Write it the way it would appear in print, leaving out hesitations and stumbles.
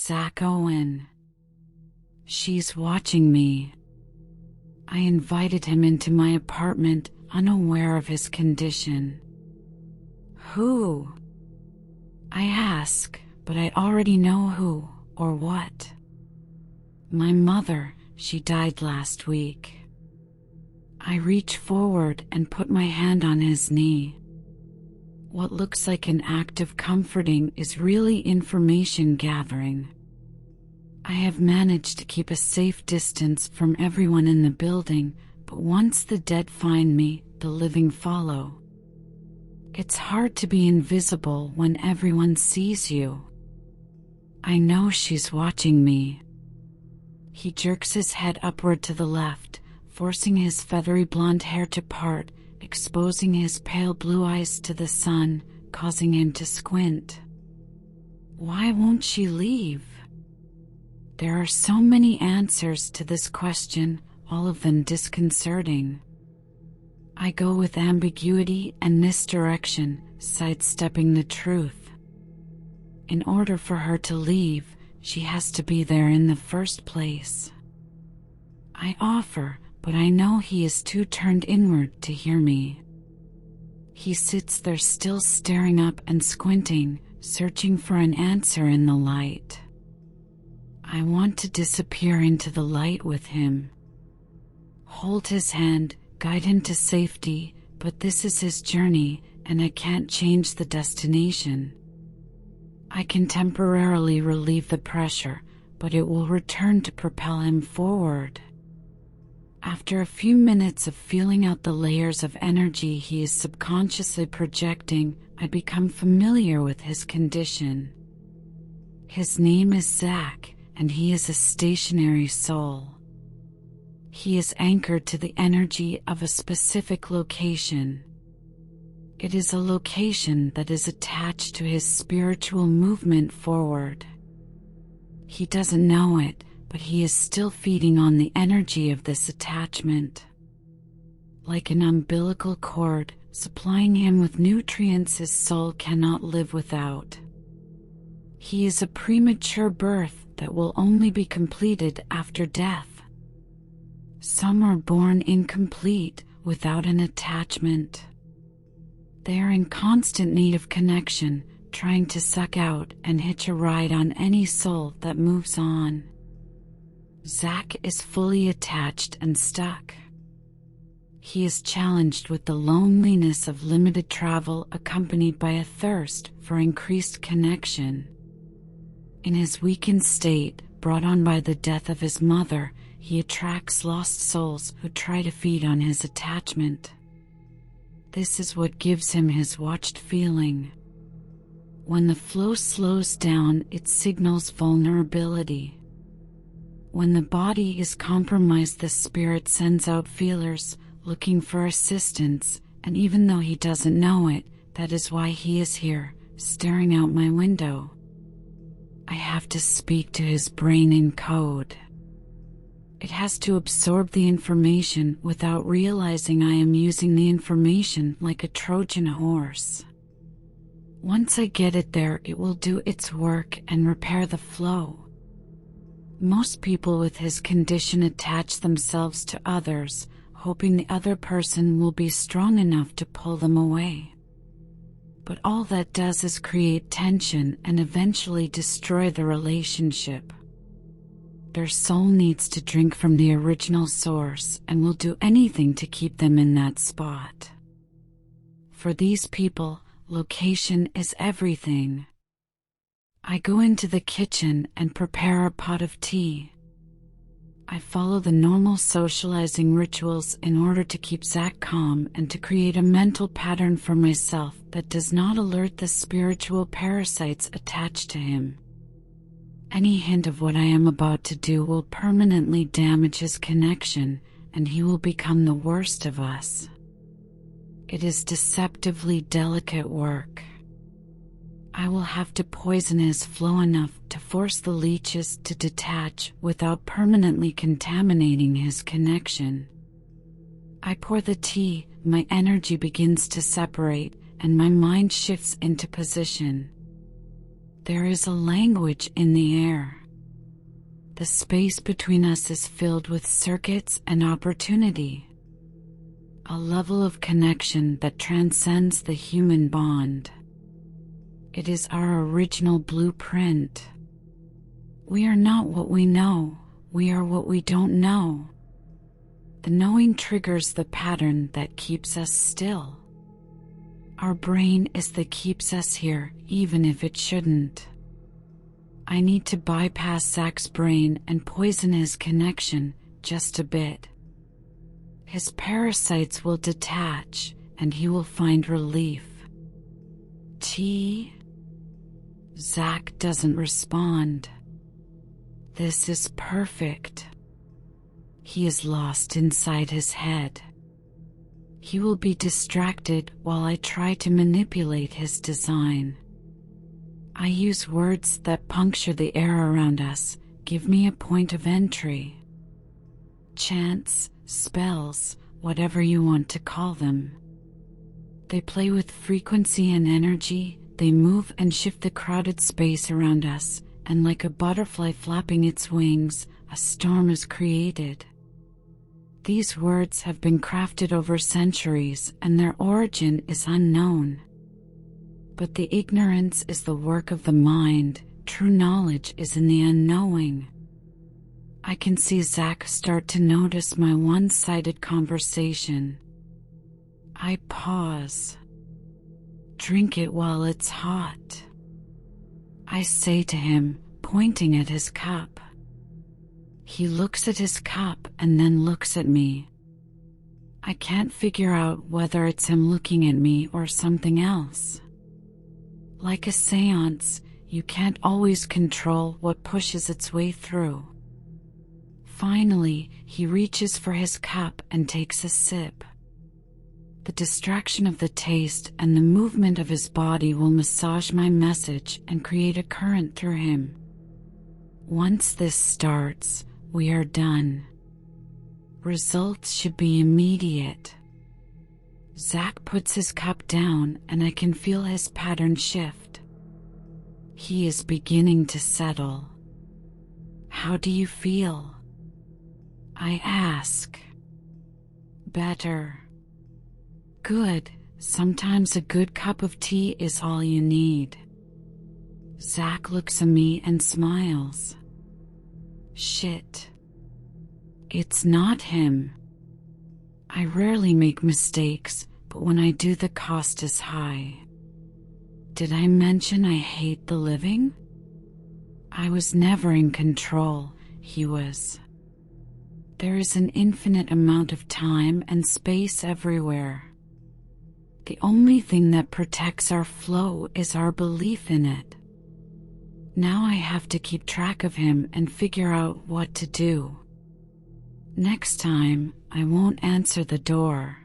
Zack Owen. She's watching me. I invited him into my apartment, unaware of his condition. Who? I ask, but I already know who or what. My mother, she died last week. I reach forward and put my hand on his knee. What looks like an act of comforting is really information gathering. I have managed to keep a safe distance from everyone in the building, but once the dead find me, the living follow. It's hard to be invisible when everyone sees you. I know she's watching me. He jerks his head upward to the left, forcing his feathery blonde hair to part, exposing his pale blue eyes to the sun, causing him to squint. Why won't she leave? There are so many answers to this question, all of them disconcerting. I go with ambiguity and misdirection, sidestepping the truth. In order for her to leave, she has to be there in the first place. I offer, but I know he is too turned inward to hear me. He sits there still staring up and squinting, searching for an answer in the light. I want to disappear into the light with him. Hold his hand, guide him to safety, but this is his journey, and I can't change the destination. I can temporarily relieve the pressure, but it will return to propel him forward. After a few minutes of feeling out the layers of energy he is subconsciously projecting, I become familiar with his condition. His name is Zack, and he is a stationary soul. He is anchored to the energy of a specific location. It is a location that is attached to his spiritual movement forward. He doesn't know it, but he is still feeding on the energy of this attachment. Like an umbilical cord, supplying him with nutrients his soul cannot live without. He is a premature birth that will only be completed after death. Some are born incomplete, without an attachment. They are in constant need of connection, trying to suck out and hitch a ride on any soul that moves on. Zack is fully attached and stuck. He is challenged with the loneliness of limited travel accompanied by a thirst for increased connection. In his weakened state, brought on by the death of his mother, he attracts lost souls who try to feed on his attachment. This is what gives him his watched feeling. When the flow slows down, it signals vulnerability. When the body is compromised, the spirit sends out feelers, looking for assistance, and even though he doesn't know it, that is why he is here, staring out my window. I have to speak to his brain in code. It has to absorb the information without realizing I am using the information like a Trojan horse. Once I get it there, it will do its work and repair the flow. Most people with his condition attach themselves to others, hoping the other person will be strong enough to pull them away. But all that does is create tension and eventually destroy the relationship. Their soul needs to drink from the original source and will do anything to keep them in that spot. For these people, location is everything. I go into the kitchen and prepare a pot of tea. I follow the normal socializing rituals in order to keep Zack calm and to create a mental pattern for myself that does not alert the spiritual parasites attached to him. Any hint of what I am about to do will permanently damage his connection, and he will become the worst of us. It is deceptively delicate work. I will have to poison his flow enough to force the leeches to detach without permanently contaminating his connection. I pour the tea, my energy begins to separate, and my mind shifts into position. There is a language in the air. The space between us is filled with circuits and opportunity. A level of connection that transcends the human bond. It is our original blueprint. We are not what we know, we are what we don't know. The knowing triggers the pattern that keeps us still. Our brain is that keeps us here, even if it shouldn't. I need to bypass Zack's brain and poison his connection just a bit. His parasites will detach, and he will find relief. Zack doesn't respond. This is perfect. He is lost inside his head. He will be distracted while I try to manipulate his design. I use words that puncture the air around us, give me a point of entry. Chants, spells, whatever you want to call them. They play with frequency and energy, they move and shift the crowded space around us, and like a butterfly flapping its wings, a storm is created. These words have been crafted over centuries, and their origin is unknown. But the ignorance is the work of the mind, true knowledge is in the unknowing. I can see Zack start to notice my one-sided conversation. I pause. Drink it while it's hot. I say to him, pointing at his cup. He looks at his cup and then looks at me. I can't figure out whether it's him looking at me or something else. Like a seance, you can't always control what pushes its way through. Finally, he reaches for his cup and takes a sip. The distraction of the taste and the movement of his body will massage my message and create a current through him. Once this starts, we are done. Results should be immediate. Zack puts his cup down and I can feel his pattern shift. He is beginning to settle. How do you feel? I ask. Better. Good. Sometimes a good cup of tea is all you need. Zack looks at me and smiles. Shit. It's not him. I rarely make mistakes, but when I do, the cost is high. Did I mention I hate the living? I was never in control, he was. There is an infinite amount of time and space everywhere. The only thing that protects our flow is our belief in it. Now I have to keep track of him and figure out what to do. Next time, I won't answer the door.